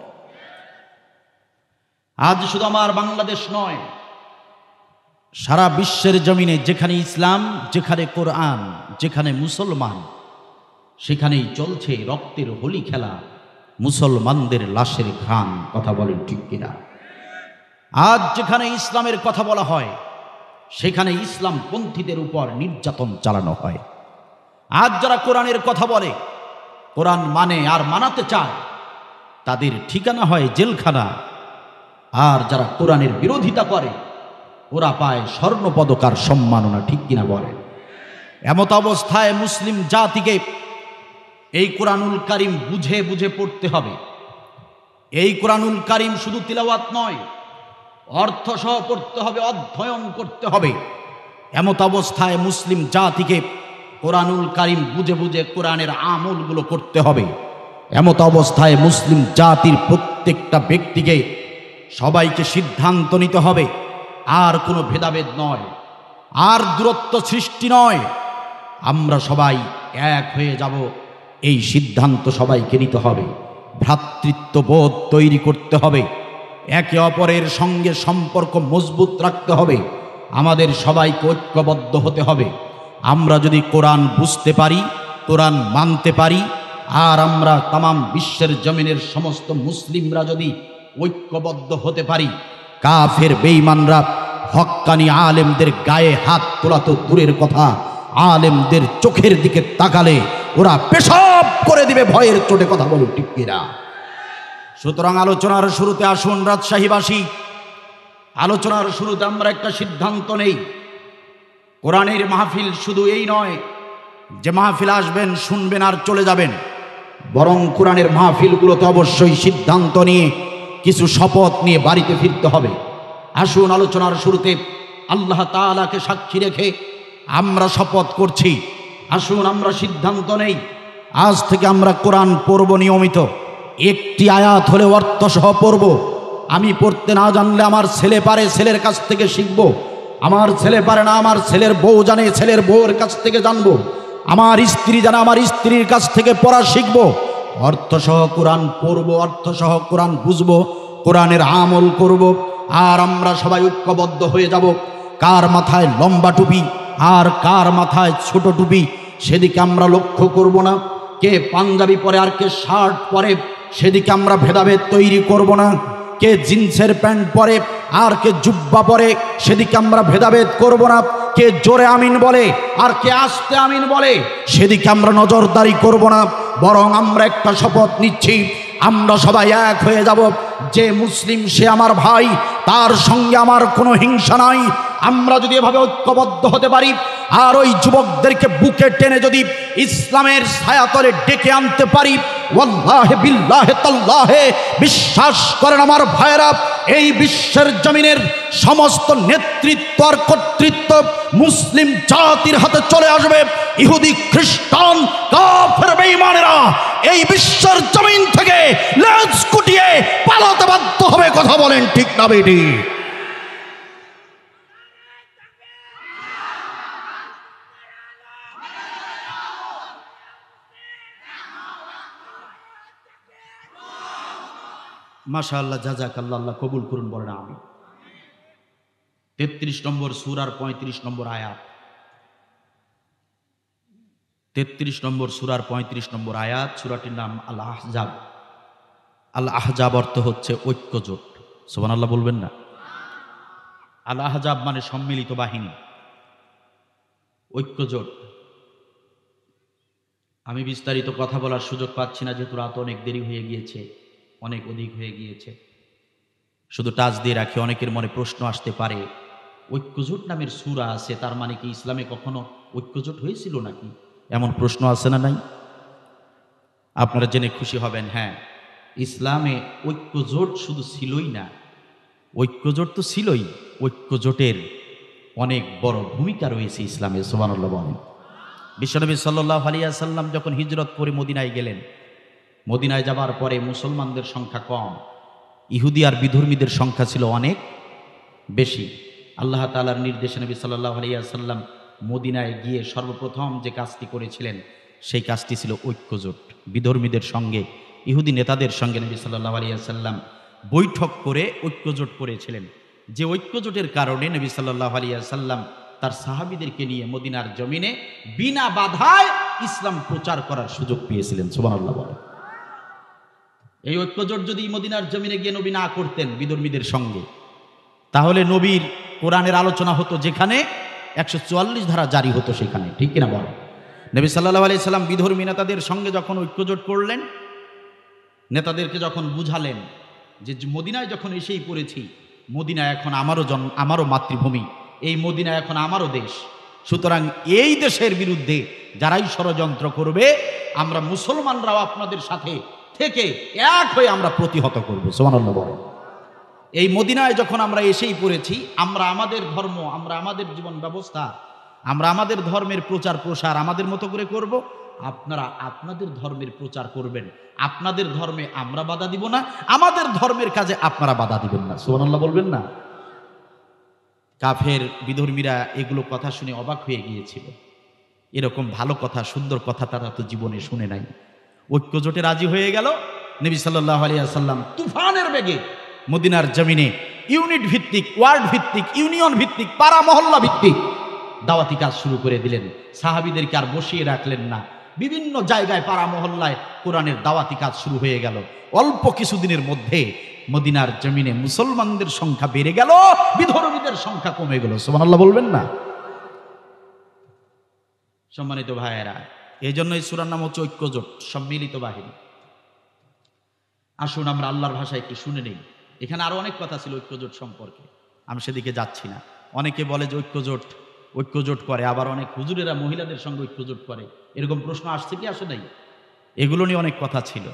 আজ শুধু আমার বাংলাদেশ নয়, সারা বিশ্বের জমিনে যেখানে ইসলাম, যেখানে কোরআন, যেখানে মুসলমান, সেখানেই চলছে রক্তের হোলি খেলা, মুসলমানদের লাশের ঘ্রাণ। কথা বলেন ঠিক কিনা? আজ যেখানে ইসলামের কথা বলা হয়, সেখানে ইসলাম পন্থীদের উপর নির্যাতন চালানো হয়। আজ যারা কোরআনের কথা বলে, কোরআন মানে আর মানাতে চায়, তাদের ঠিকানা হয় জেলখানা। আর যারা কোরআনের বিরোধিতা করে ওরা পায় স্বর্ণপদক আর সম্মাননা। ঠিক কিনা বলেন? এমত অবস্থায় মুসলিম জাতিকে এই কোরআনুল কারিম বুঝে বুঝে পড়তে হবে। এই কোরআনুল কারিম শুধু তিলাওয়াত নয়, অর্থ সহ পড়তে হবে, অধ্যয়ন করতে হবে। এমত অবস্থায় মুসলিম জাতিকে কোরআনুল কারিম বুঝে বুঝে কোরআনের আমলগুলো করতে হবে। এমত অবস্থায় মুসলিম জাতির প্রত্যেকটা ব্যক্তিকে, সবাইকে সিদ্ধান্ত নিতে হবে, আর কোনো ভেদাভেদ নয়, আর দূরত্ব সৃষ্টি নয়, আমরা সবাই এক হয়ে যাব, এই সিদ্ধান্ত সবাইকে নিতে হবে। ভ্রাতৃত্ববোধ তৈরি করতে হবে, একে অপরের সঙ্গে সম্পর্ক মজবুত রাখতে হবে, আমাদের সবাইকে ঐক্যবদ্ধ হতে হবে। আমরা যদি কোরআন বুঝতে পারি, কোরআন মানতে পারি, আর আমরা তামাম বিশ্বের জমিনের সমস্ত মুসলিমরা যদি ঐক্যবদ্ধ হতে পারি, কাফের বেঈমানরা হক্কানি আলেমদের গায়ে হাত তোলা তো দূরের কথা, আলেমদের চোখের দিকে তাকালে ওরা পেশাব করে দিবে ভয়ের চোটে। কথা বলো ঠিক কিনা? সুতরাং আলোচনার শুরুতে আসুন রাজশাহীবাসী, আলোচনার শুরুতে আমরা একটা সিদ্ধান্ত নেই। কোরআনের মাহফিল শুধু এই নয় যে মাহফিল আসবেন, শুনবেন আর চলে যাবেন, বরং কোরআনের মাহফিলগুলোতে অবশ্যই সিদ্ধান্ত নিয়ে, কিছু শপথ নিয়ে বাড়িতে ফিরতে হবে। আসুন আলোচনার শুরুতে আল্লাহ তাআলাকে সাক্ষী রেখে আমরা শপথ করছি। আসুন আমরা সিদ্ধান্ত নেই, আজ থেকে আমরা কোরআন পড়ব নিয়মিত। একটি আয়াত হলে অর্থসহ পড়ব। আমি পড়তে না জানলে আমার ছেলে পারে, ছেলের কাছ থেকে শিখব। আমার ছেলে পারে না, আমার ছেলের বউ জানে, ছেলের বউয়ের কাছ থেকে জানব। আমার স্ত্রী জানে, আমার স্ত্রীর কাছ থেকে পড়া শিখব। অর্থসহ কোরআন পড়ব, অর্থসহ কোরআন বুঝব, কোরআনের আমল করব। আর আমরা সবাই ঐক্যবদ্ধ হয়ে যাব। কার মাথায় লম্বা টুপি আর কার মাথায় ছোট টুপি সেদিকে আমরা লক্ষ্য করব না। কে পাঞ্জাবি পরে আর কে শার্ট পরে সেদিকে আমরা ভেদাভেদ তৈরি করব না। কে জিন্সের প্যান্ট পরে আর কে জুব্বা পরে সেদিকে আমরা ভেদাভেদ করব না। কে জোরে আমিন বলে আর কে আস্তে আমিন বলে সেদিকে আমরা নজরদারি করব না। বরং আমরা একটা শপথ নিচ্ছি, আমরা সবাই এক হয়ে যাব। যে মুসলিম সে আমার ভাই, তার সঙ্গে আমার কোনো হিংসা নাই। আমরা যদি এভাবে ঐক্যবদ্ধ হতে পারি আর ওই যুবকদেরকে বুকে টেনে যদি ইসলামের ছায়াতলে ডেকে আনতে পারি, ওয়াল্লাহি বিল্লাহি তাল্লাহি, বিশ্বাস করেন আমার ভাইরা, এই বিশ্বের জমিনের সমস্ত নেতৃত্ব আর কর্তৃত্ব মুসলিম জাতির হাতে চলে আসবে। ইহুদি, খ্রিস্টান, কাফের, বেঈমানেরা এই বিশ্বের জমিন থেকে লেজ গুটিয়ে পালাতে বাধ্য হবে। কথা বলেন ঠিক না বেটি? মাশাআল্লাহ, জাযাকাল্লাহ, আল্লাহ কবুল করুন, বলেন আমিন। 33 নম্বর সূরার 35 নম্বর আয়াত। 33 নম্বর সূরার 35 নম্বর আয়াত। সূরাটির নাম আল আহজাব। আল আহজাব অর্থ হচ্ছে ঐক্যজোট। সুবহানাল্লাহ বলবেন না? আল আহজাব মানে সম্মিলিত বাহিনী, ঐক্যজোট। আমি বিস্তারিত কথা বলার সুযোগ পাচ্ছি না, যেহেতু রাত অনেক দেরি হয়ে গিয়েছে, অনেক অধিক হয়ে গিয়েছে। শুধু টাচ দিয়ে রাখি, অনেকের মনে প্রশ্ন আসতে পারে, ঐক্যজোট নামের সূরা আছে, তার মানে কি ইসলামে কখনো ঐক্যজোট হয়েছিল নাকি? এমন প্রশ্ন আছে না নাই? আপনারা জেনে খুশি হবেন, হ্যাঁ, ইসলামে ঐক্যজোট শুধু ছিলই না, ঐক্যজোট তো ছিলই, ঐক্যজোটের অনেক বড় ভূমিকা রয়েছে ইসলামে। সুবহানাল্লাহ বলেন। বিশ্বনবী সাল্লাল্লাহু আলাইহি ওয়াসাল্লাম যখন হিজরত করে মদিনায় গেলেন, মদিনায় যাবার পরে মুসলমানদের সংখ্যা কম, ইহুদি আর বিধর্মীদের সংখ্যা ছিল অনেক বেশি। আল্লাহ তাআলার নির্দেশে নবী সাল্লাল্লাহু আলাইহি ওয়াসাল্লাম মদিনায় গিয়ে সর্বপ্রথম যে কাজটি করেছিলেন সেই কাজটি ছিল ঐক্যজোট। বিধর্মীদের সঙ্গে, ইহুদি নেতাদের সঙ্গে নবী সাল্লাল্লাহু আলাইহি ওয়াসাল্লাম বৈঠক করে ঐক্যজোট করেছিলেন। যে ঐক্যজোটের কারণে নবী সাল্লাল্লাহু আলাইহি ওয়াসাল্লাম তার সাহাবীদেরকে নিয়ে মদিনার জমিনে বিনা বাধায় ইসলাম প্রচার করার সুযোগ পেয়েছিলেন। সুবহানাল্লাহ বলেন। এই ঐক্যজোট যদি মদিনার জমিনে গিয়ে নবী না করতেন বিধর্মীদের সঙ্গে, তাহলে নবীর কোরআনের আলোচনা হতো যেখানে, 144 ধারা জারি হতো সেখানে। ঠিক কিনা বলেন? নবী সাল্লাল্লাহু আলাইহি সাল্লাম বিধর্মী নেতাদের সঙ্গে যখন ঐক্যজোট করলেন, নেতাদেরকে যখন বুঝালেন যে মদিনায় যখন এসেই পড়েছি, মদিনা এখন আমারও মাতৃভূমি, এই মদিনা এখন আমারও দেশ, সুতরাং এই দেশের বিরুদ্ধে যারাই ষড়যন্ত্র করবে আমরা মুসলমানরাও আপনাদের সাথে থেকে এক হয়ে আমরা প্রতিহত করব। সুবহানাল্লাহ বলেন। এই মদিনায় যখন আমরা এসেই পড়েছি, আমরা আমাদের ধর্ম, আমরা আমাদের জীবন ব্যবস্থা, আমরা আমাদের ধর্মের প্রচার প্রসার আমাদের মতো করে করব, আপনারা আপনাদের ধর্মের প্রচার করবেন। আপনাদের ধর্মে আমরা বাধা দিব না, আমাদের ধর্মের কাজে আপনারা বাধা দিবেন না। সুবহানাল্লাহ বলবেন না? কাফের বিধর্মীরা এগুলো কথা শুনে অবাক হয়ে গিয়েছিল। এরকম ভালো কথা, সুন্দর কথা তারা তো জীবনে শুনে নাই। ঐক্যজোটে রাজি হয়ে গেল। নবী সাল্লাল্লাহু আলাইহি ওয়াসাল্লাম তুফানের বেগে মদিনার জমিনে ইউনিট ভিত্তিক, ওয়ার্ড ভিত্তিক, ইউনিয়ন ভিত্তিক, পাড়া মহল্লা ভিত্তিক দাওয়াতি কাজ শুরু করে দিলেন। সাহাবীদেরকে আর বসিয়ে রাখলেন না, বিভিন্ন জায়গায় পাড়া মহল্লায় কোরআনের দাওয়াতি কাজ শুরু হয়ে গেল। অল্প কিছুদিনের মধ্যে মদিনার জমিনে মুসলমানদের সংখ্যা বেড়ে গেল, বিধর্মীদের সংখ্যা কমে গেল। সুবহানাল্লাহ বলবেন না? সম্মানিত ভাইয়েরা, এই জন্য এই সূরার নাম হচ্ছে ঐক্যজোট, সম্মিলিত বাহিনী। আসুন আমরা আল্লাহর ভাষায় একটু শুনে নেই। এখানে আরো অনেক কথা ছিল ঐক্যজোট সম্পর্কে, আমি সেদিকে যাচ্ছি না। অনেকে বলে যে ঐক্যজোট করে, আবার অনেক হুজুরেরা মহিলাদের সঙ্গে ঐক্যজোট করে, এরকম প্রশ্ন আসছে কি আসে নাই? এগুলো নিয়ে অনেক কথা ছিল।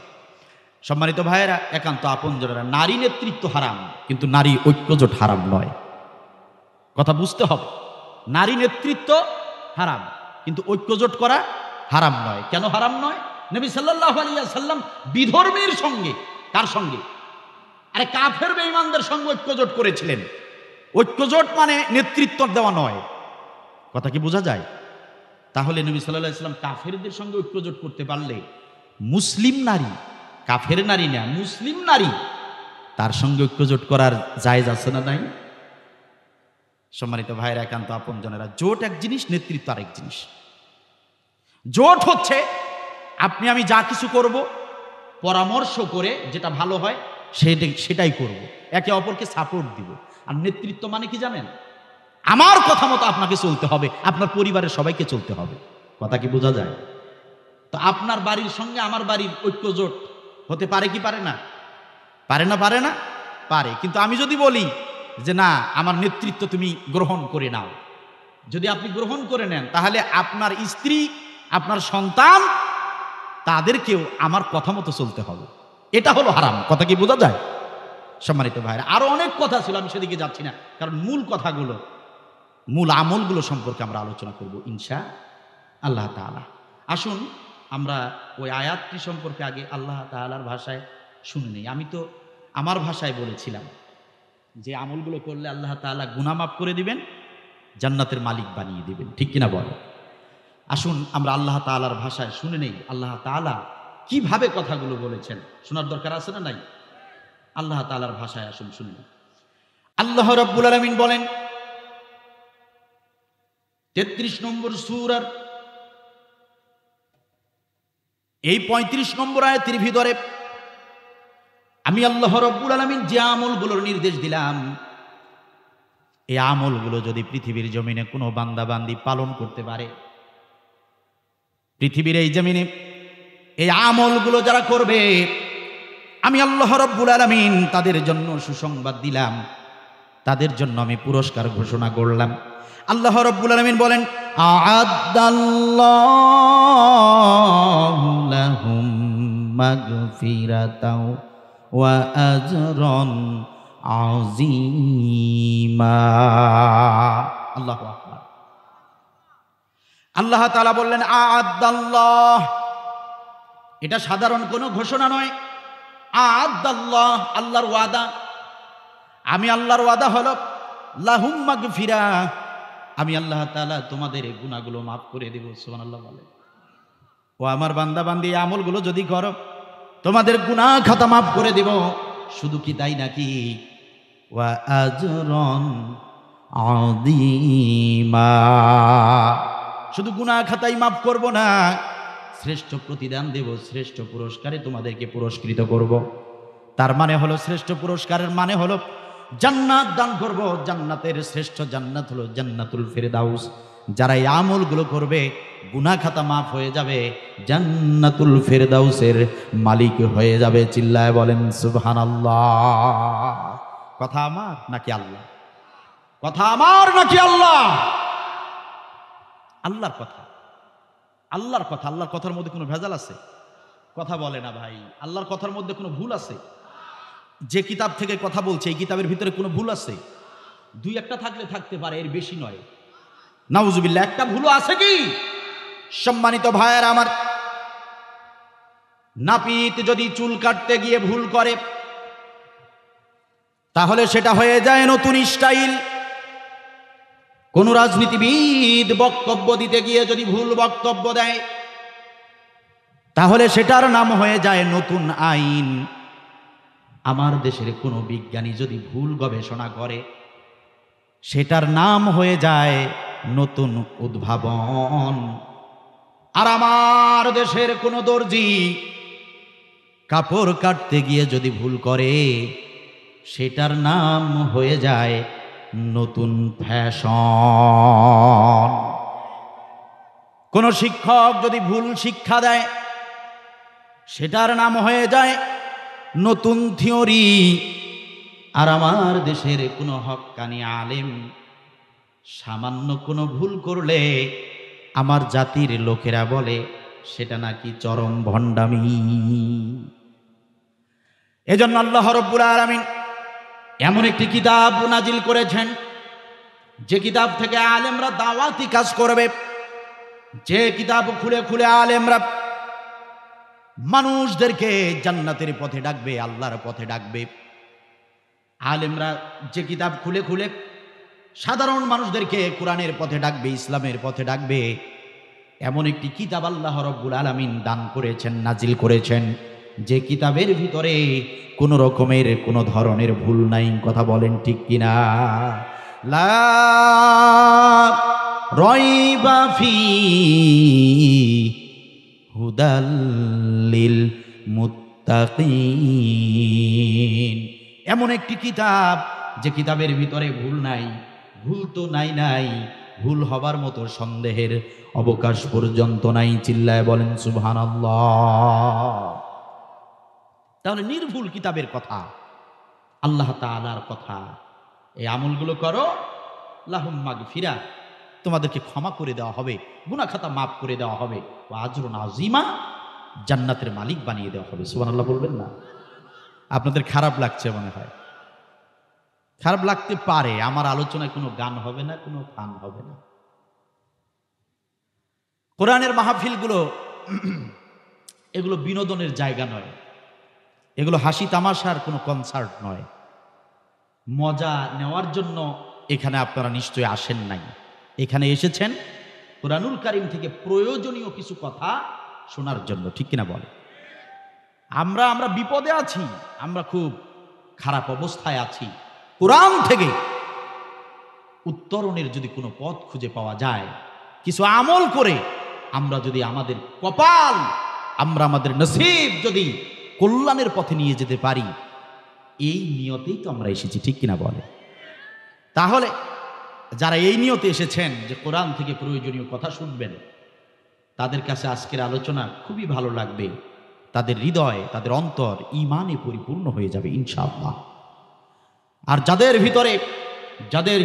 সম্মানিত ভাইয়েরা, একান্ত আপনজনেরা, নারী নেতৃত্ব হারাম, কিন্তু নারী ঐক্যজোট হারাম নয়। কথা বুঝতে হবে। নারী নেতৃত্ব হারাম, কিন্তু ঐক্যজোট করা হারাম নয়। কেন হারাম নয়? নবী সাল্লাল্লাহু আলাইহি ওয়াসাল্লাম বিধর্মীর সঙ্গে, কার সঙ্গে? আরে কাফের বেঈমানদের সঙ্গে ঐক্যজোট করেছিলেন। ঐক্যজোট মানে নেতৃত্ব দেওয়া নয়। কথা কি বোঝা যায়? তাহলে নবী সাল্লাল্লাহু আলাইহি ওয়াসাল্লাম কাফেরদের সঙ্গে ঐক্যজোট করতে পারলে মুসলিম নারী, কাফের নারী না, মুসলিম নারী, তার সঙ্গে ঐক্যজোট করার জায়েজ আছে না নাই? সম্মানিত ভাইয়েরা, একান্ত আপনজনেরা, জোট এক জিনিস, নেতৃত্ব আরেক জিনিস। জোট হচ্ছে আপনি আমি যা কিছু করব পরামর্শ করে যেটা ভালো হয় সেটাই করব, একে অপরকে সাপোর্ট দিব। আর নেতৃত্ব মানে কি জানেন? আমার কথা মতো আপনাকে চলতে হবে, আপনার পরিবারের সবাইকে চলতে হবে। কথা কি বোঝা যায়? তো আপনার বাড়ির সঙ্গে আমার বাড়ির ঐক্যজোট হতে পারে কি পারে না? পারে না? পারে না? পারে। কিন্তু আমি যদি বলি যে না, আমার নেতৃত্ব তুমি গ্রহণ করে নাও, যদি আপনি গ্রহণ করে নেন, তাহলে আপনার স্ত্রী, আপনার সন্তান, তাদেরকেও আমার কথা মতো চলতে হবে। এটা হলো হারাম। কথা কি বোঝা যায়? সম্মানিত ভাইরা, আরো অনেক কথা ছিল, আমি সেদিকে যাচ্ছি না, কারণ মূল কথাগুলো, মূল আমলগুলো সম্পর্কে আমরা আলোচনা করব ইনশা আল্লাহ তাআলা। আসুন আমরা ওই আয়াতটি সম্পর্কে আগে আল্লাহ তাআলার ভাষায় শুনে নেই। আমি তো আমার ভাষায় বলেছিলাম যে আমলগুলো করলে আল্লাহ তাআলা গুনাহ মাফ করে দিবেন, জান্নাতের মালিক বানিয়ে দিবেন। ঠিক কিনা বলেন? আসুন আমরা আল্লাহ তাআলার ভাষায় শুনে নেই আল্লাহ তাআলা কিভাবে কথাগুলো বলেছেন। শোনার দরকার আছে না নাই? আল্লাহ তাআলার ভাষায় আসুন শুনে নেই। আল্লাহ রাব্বুল আলামিন বলেন 33 নম্বর সূরার এই 35 নম্বর আয়াতের ভিতরে আমি আল্লাহ রাব্বুল আলামিন যে আমলগুলোর নির্দেশ দিলাম, এই আমলগুলো যদি পৃথিবীর জমিনে কোনো বান্দা বান্দি পালন করতে পারে, পৃথিবীর এই জমিনে এই আমলগুলো যারা করবে, আমি আল্লাহ রাব্বুল আলামিন তাদের জন্য সুসংবাদ দিলাম, তাদের জন্য আমি পুরস্কার ঘোষণা করলাম। আল্লাহ রাব্বুল আলামিন বলেন আ'আদাল্লাহু লাহুম মাগফিরাতাও ওয়া আজরান আযীমা। আল্লাহু আকবার। আল্লাহ তাআলা বললেন আ'আদাল্লাহ, এটা সাধারণ কোনো ঘোষণা নয়। আ'আদাল্লাহ, আল্লাহর ওয়াদা। আমি আল্লাহর ওয়াদা হলো লাহুম মাগফিরা, আমি আল্লাহ তাআলা তোমাদের এই গুনাহগুলো মাফ করে দেব। সুবহানাল্লাহ বলে। ও আমার বান্দা বান্দি, আমলগুলো যদি করো তোমাদের গুনাহ খাতা মাফ করে দেব। শুধু কি তাই নাকি? ওয়া আজরান আযীমা, শুধু গুনাহ খাতাই মাফ করব না, শ্রেষ্ঠ প্রতিদান দেব, শ্রেষ্ঠ পুরস্কারে তোমাদেরকে পুরস্কৃত করব। তার মানে হলো, শ্রেষ্ঠ পুরস্কারের মানে হলো জান্নাত দান করব। জান্নাতের শ্রেষ্ঠ জান্নাত হলো জান্নাতুল ফেরদাউস। যারা এই আমলগুলো করবে গুনাহ খাতা মাফ হয়ে যাবে, জান্নাতুল ফেরদাউসের মালিক হয়ে যাবে। চিল্লায় বলেন সুবহানাল্লাহ। কথা আমার নাকি আল্লাহ? কথা আমার নাকি আল্লাহ? আল্লাহর কথা, আল্লাহর কথা। আল্লাহর কথার মধ্যে কোনো ভেজাল আছে? কথা বলে না ভাই। আল্লাহর কথার মধ্যে কোনো ভুল আছে? যে কিতাব থেকে কথা বলছে এই কিতাবের ভিতরে কোনো ভুল আছে? দুই একটা থাকলে থাকতে পারে, এর বেশি নয়। নাউজুবিল্লাহ, একটা ভুলও আছে কি? সম্মানিত ভাইয়েরা আমার, নাপিত যদি চুল কাটতে গিয়ে ভুল করে তাহলে সেটা হয়ে যায় নতুন স্টাইল। কোন রাজনীতিবিদ বক্তব্য দিতে গিয়ে যদি ভুল বক্তব্য দেয় তাহলে সেটার নাম হয়ে যায় নতুন আইন। আমার দেশের কোনো বিজ্ঞানী যদি ভুল গবেষণা করে সেটার নাম হয়ে যায় নতুন উদ্ভাবন। আর আমার দেশের কোনো দর্জি কাপড় কাটতে গিয়ে যদি ভুল করে সেটার নাম হয়ে যায় নতুন ফ্যাশন। কোন শিক্ষক যদি ভুল শিক্ষা দেয় সেটার নাম হয়ে যায় নতুন থিওরি। আর আমার দেশের কোনো হক্কানি আলেম সামান্য কোনো ভুল করলে আমার জাতির লোকেরা বলে সেটা নাকি চরম ভণ্ডামি। এজন্য আল্লাহ রাব্বুল আলামিন এমন একটি কিতাব নাজিল করেছেন যে কিতাব থেকে আলেমরা দাওয়াতি কাজ করবে, যে কিতাব খুলে খুলে আলেমরা মানুষদেরকে জান্নাতের পথে ডাকবে, আল্লাহর পথে ডাকবে। আলেমরা যে কিতাব খুলে খুলে সাধারণ মানুষদেরকে কোরআনের পথে ডাকবে, ইসলামের পথে ডাকবে, এমন একটি কিতাব আল্লাহ রাব্বুল আলামিন দান করেছেন, নাজিল করেছেন, যে কিতাবের ভিতরে কোন রকমের কোন ধরনের ভুল নাই। কথা বলেন ঠিক কিনা? লা রাইবা ফি হুদাল লিল মুত্তাকিন। এমন একটি কিতাব যে কিতাবের ভিতরে ভুল নাই। ভুল তো নাই, ভুল হবার মতো সন্দেহের অবকাশ পর্যন্ত নাই। চিল্লায় বলেন সুবহানাল্লাহ। তাহলে নির্ভুল কিতাবের কথা, আল্লাহ তাআলার কথা। এই আমলগুলো করো, লাহুম মাগফিরা, তোমাদেরকে ক্ষমা করে দেওয়া হবে, গুনাহ খাতা মাফ করে দেওয়া হবে, ওয়া আজরুন আযীমা, জান্নাতের মালিক বানিয়ে দেওয়া হবে। সুবহানাল্লাহ বলবেন না? আপনাদের খারাপ লাগছে মনে হয়। খারাপ লাগতে পারে, আমার আলোচনায় কোনো গান হবে না, কোনো ফান হবে না। কোরআনের মাহফিলগুলো এগুলো বিনোদনের জায়গা নয়, এগুলো হাসি তামাশার কোনো কনসার্ট নয়। মজা নেওয়ার জন্য এখানে আপনারা নিশ্চয়ই আসেন নাই। এখানে এসেছেন কোরআনুল কারীম থেকে প্রয়োজনীয় কিছু কথা শোনার জন্য, ঠিক কিনা বলে? আমরা বিপদে আছি, আমরা খুব খারাপ অবস্থায় আছি। কোরআন থেকে উত্তরণের যদি কোনো পথ খুঁজে পাওয়া যায়, কিছু আমল করে আমরা যদি আমাদের কপাল, আমরা আমাদের নসিব যদি কল্যাণের পথে নিয়ে যেতে পারি, এই নিয়তেই তো আমরা এসেছি, ঠিক কিনা বলে? তাহলে যারা এই নিয়তে এসেছেন যে কোরআন থেকে প্রয়োজনীয় কথা শুনবেন, তাদের কাছে আজকের আলোচনা খুবই ভালো লাগবে। তাদের হৃদয়, তাদের অন্তর ঈমানে পরিপূর্ণ হয়ে যাবে ইনশাআল্লাহ। আর যাদের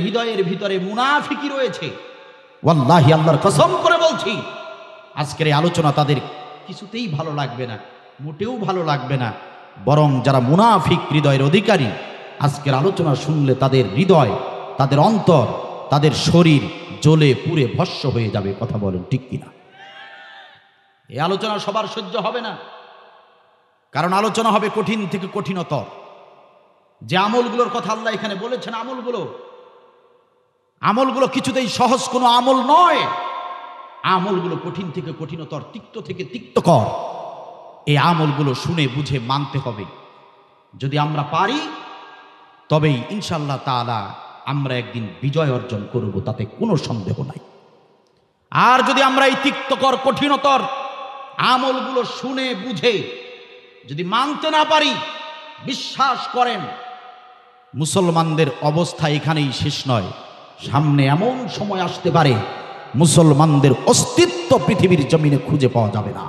হৃদয়ের ভিতরে মুনাফিকি রয়েছে, ওয়াল্লাহি আল্লাহর কসম করে বলছি, আজকের এই আলোচনা তাদের কিছুতেই ভালো লাগবে না, মোটেও ভালো লাগবে না। বরং যারা মুনাফিক হৃদয়ের অধিকারী, আজকের আলোচনা শুনলে তাদের হৃদয়, তাদের অন্তর, তাদের শরীর জ্বলে পুড়ে ভস্ম হয়ে যাবে। কথা বলেন ঠিক কিনা? এই আলোচনা সবার সহ্য হবে না, কারণ আলোচনা হবে কঠিন থেকে কঠিনতর। যে আমলগুলোর কথা আল্লাহ এখানে বলেছেন, আমলগুলো কিছুতেই সহজ কোনো আমল নয়। আমলগুলো কঠিন থেকে কঠিনতর, তিক্ত থেকে তিক্তকর। এই আমলগুলো শুনে বুঝে মানতে হবে। যদি আমরা পারি তবেই ইনশাআল্লাহ তাআলা আমরা একদিন বিজয় অর্জন করব, তাতে কোনো সন্দেহ নাই। আর যদি আমরা এই তিক্তকর কঠিনতর আমলগুলো শুনে বুঝে যদি মানতে না পারি, বিশ্বাস করেন মুসলমানদের অবস্থা এখানেই শেষ নয়। সামনে এমন সময় আসতে পারে মুসলমানদের অস্তিত্ব পৃথিবীর জমিনে খুঁজে পাওয়া যাবে না।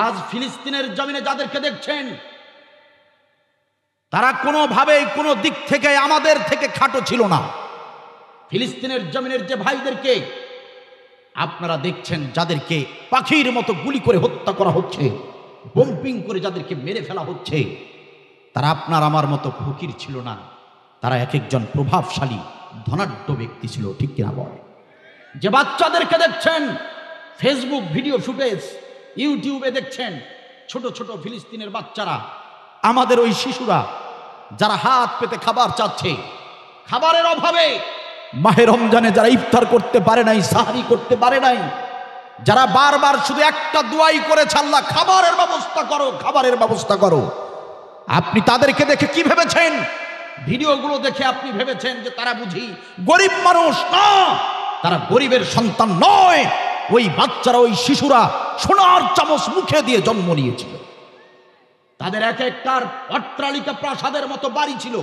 আজ ফিলিস্তিনের জমিনে যাদেরকে দেখছেন, তারা কোনোভাবেই কোনো দিক থেকে আমাদের থেকে খাটো ছিল না। ফিলিস্তিনের জমিনের যে ভাইদেরকে আপনারা দেখছেন, যাদেরকে পাখির মতো গুলি করে হত্যা করা হচ্ছে, বোম্পিং করে যাদেরকে মেরে ফেলা হচ্ছে, তারা আপনার আমার মতো ফকির ছিল না। তারা এক একজন প্রভাবশালী ধনাঢ্য ব্যক্তি ছিল, ঠিক কিনা বলে? যে বাচ্চাদেরকে দেখছেন ফেসবুক ভিডিও ফুটেজ, ইউটিউবে দেখছেন, ছোট ছোট ফিলিস্তিনের বাচ্চারা, আমাদের ওই শিশুরা যারা হাত পেতে খাবার চাচ্ছে, খাবারের অভাবে মাহে রমজানে যারা ইফতার করতে পারে নাই, সাহরি করতে পারে নাই, যারা বারবার শুধু একটা দোয়াই করেছে, আল্লাহ খাবারের ব্যবস্থা করো, খাবারের ব্যবস্থা করো। আপনি তাদেরকে দেখে কি ভেবেছেন? ভিডিওগুলো দেখে আপনি ভেবেছেন যে তারা বুঝি গরিব মানুষ? না, তারা গরিবের সন্তান নয়। ওই বাচ্চারা, ওই শিশুরা সোনার চামচ মুখে দিয়ে জন্ম নিয়েছিল। তাদের এক একটার অট্টালিকা প্রাসাদের মতো বাড়ি ছিল,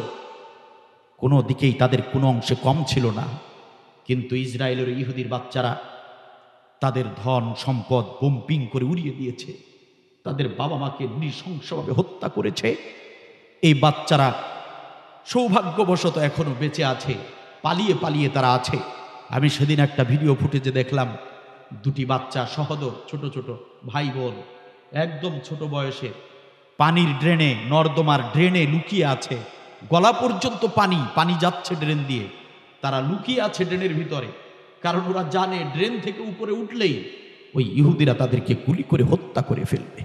কোনো দিকেই তাদের কোনো অংশে কম ছিল না। কিন্তু ইসরায়েলের ইহুদির বাচ্চারা তাদের ধন সম্পদ বোম্পিং করে উড়িয়ে দিয়েছে, তাদের বাবা মাকে নৃশংসভাবে হত্যা করেছে। এই বাচ্চারা সৌভাগ্যবশত এখনো বেঁচে আছে, পালিয়ে পালিয়ে তারা আছে। আমি সেদিন একটা ভিডিও ফুটেজে দেখলাম, দুটি বাচ্চা সহোদর, ছোট ছোট ভাই বোন, একদম ছোট বয়সে পানির ড্রেনে, নর্দমার ড্রেনে লুকিয়ে আছে, গলা পর্যন্ত পানি, পানি যাচ্ছে ড্রেন দিয়ে, তারা লুকিয়ে আছে ড্রেনের ভিতরে। কারণ ওরা জানে ড্রেন থেকে উপরে উঠলেই ওই ইহুদিরা তাদেরকে গুলি করে হত্যা করে ফেলবে।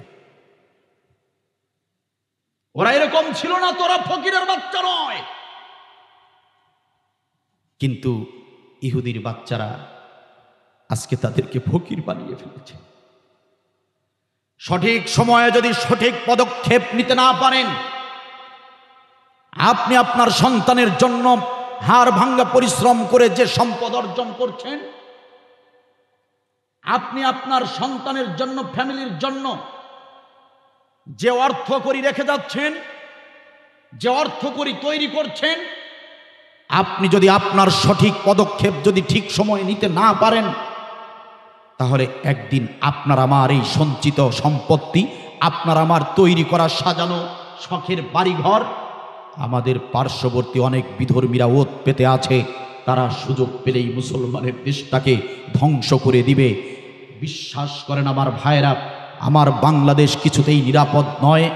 ওরা এরকম ছিল না, তোরা ফকিরের বাচ্চা নয়। কিন্তু ইহুদির বাচ্চারা আজকে তাদেরকে ফকির বানিয়ে ফেলেছে। সঠিক সময়ে যদি সঠিক পদক্ষেপ নিতে না পারেন, আপনি আপনার সন্তানের জন্য হাড় ভাঙ্গা পরিশ্রম করে যে সম্পদ অর্জন করছেন, আপনি আপনার সন্তানের জন্য, ফ্যামিলির জন্য যে অর্থ করি রেখে যাচ্ছেন, যে অর্থ করি তৈরি করছেন, আপনি যদি আপনার সঠিক পদক্ষেপ যদি ঠিক সময়ে নিতে না পারেন, তাহলে একদিন আপনার আমার এই সঞ্চিত সম্পত্তি, আপনার আমার তৈরি করা সাজানো শখের বাড়িঘর, আমাদের পার্শ্ববর্তী অনেক বিধর্মীরা ওত পেতে আছে, তারা সুযোগ পেলেই মুসলমানের দেশটাকে ধ্বংস করে দিবে। বিশ্বাস করেন আমার ভাইরা, আমার বাংলাদেশ কিছুতেই নিরাপদ নয়।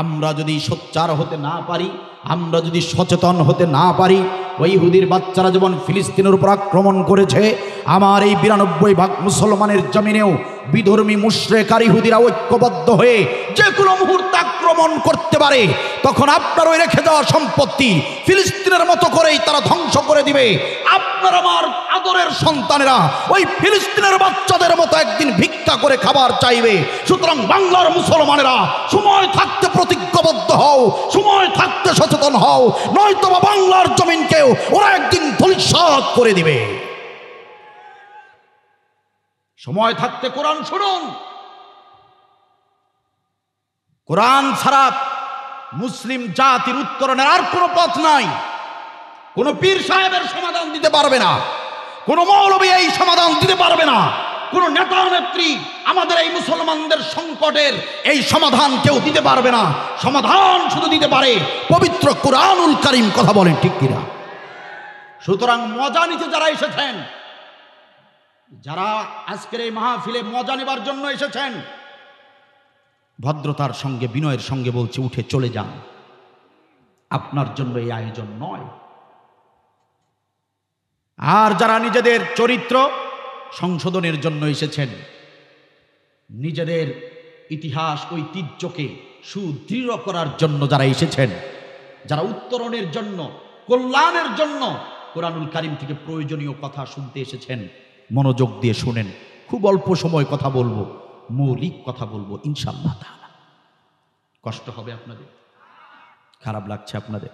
আমরা যদি সোচ্চার হতে না পারি, আমরা যদি সচেতন হতে না পারি, ওই ইহুদির বাচ্চারা যেমন ফিলিস্তিনের উপর আক্রমণ করেছে, আমার এই 92% মুসলমানের জমিনেও বিধর্মী মুশরিক আর ইহুদিরা ঐক্যবদ্ধ হয়ে যে কোনো মুহূর্তে আক্রমণ করতে পারে। তখন আপনার ওই রেখে যাওয়া সম্পত্তি ফিলিস্তিনের মতো করেই তারা ধ্বংস করে দিবে। আপনার আমার আদরের সন্তানেরা ওই ফিলিস্তিনের বাচ্চাদের মতো একদিন ভিক্ষা করে খাবার চাইবে। সুতরাং বাংলার মুসলমানেরা সময় থাকতে প্রতিজ্ঞাবদ্ধ হও, সময় থাকতে সচেতন হও, নয়তো বাংলার জমিনকেও ওরা একদিন ধূলিসাৎ করে দিবে। সময় থাকতে কোরআন শুনুন। কোরআন ছাড়া মুসলিম জাতির উত্তরণের আর কোনো পথ নাই। কোনো পীর সাহেবের সমাধান দিতে পারবে না, কোনো মৌলবী এই সমাধান দিতে পারবে না, কোনো নেতা নেত্রী আমাদের এই মুসলমানদের সংকটের এই সমাধান কেউ দিতে পারবে না। সমাধান শুধু দিতে পারে পবিত্র কুরআনুল কারীম। কথা বলেন ঠিক কিনা? সুতরাং মজা নিতে যারা এসেছেন, যারা আজকের এই মাহফিলে মজা নেবার জন্য এসেছেন, ভদ্রতার সঙ্গে বিনয়ের সঙ্গে বলছে, উঠে চলে যান। আপনার জন্য এই আয়োজন নয়। আর যারা নিজেদের চরিত্র সংশোধনের জন্য এসেছেন, নিজেদের ইতিহাস ঐতিহ্যকে সুদৃঢ় করার জন্য যারা এসেছেন, যারা উত্তরণের জন্য, কল্যাণের জন্য কোরআনুল কারীম থেকে প্রয়োজনীয় কথা শুনতে এসেছেন, মনোযোগ দিয়ে শুনেন। খুব অল্প সময় কথা বলবো, মৌলিক কথা বলবো ইনশাআল্লাহ তাআলা। কষ্ট হবে আপনাদের, খারাপ লাগছে আপনাদের?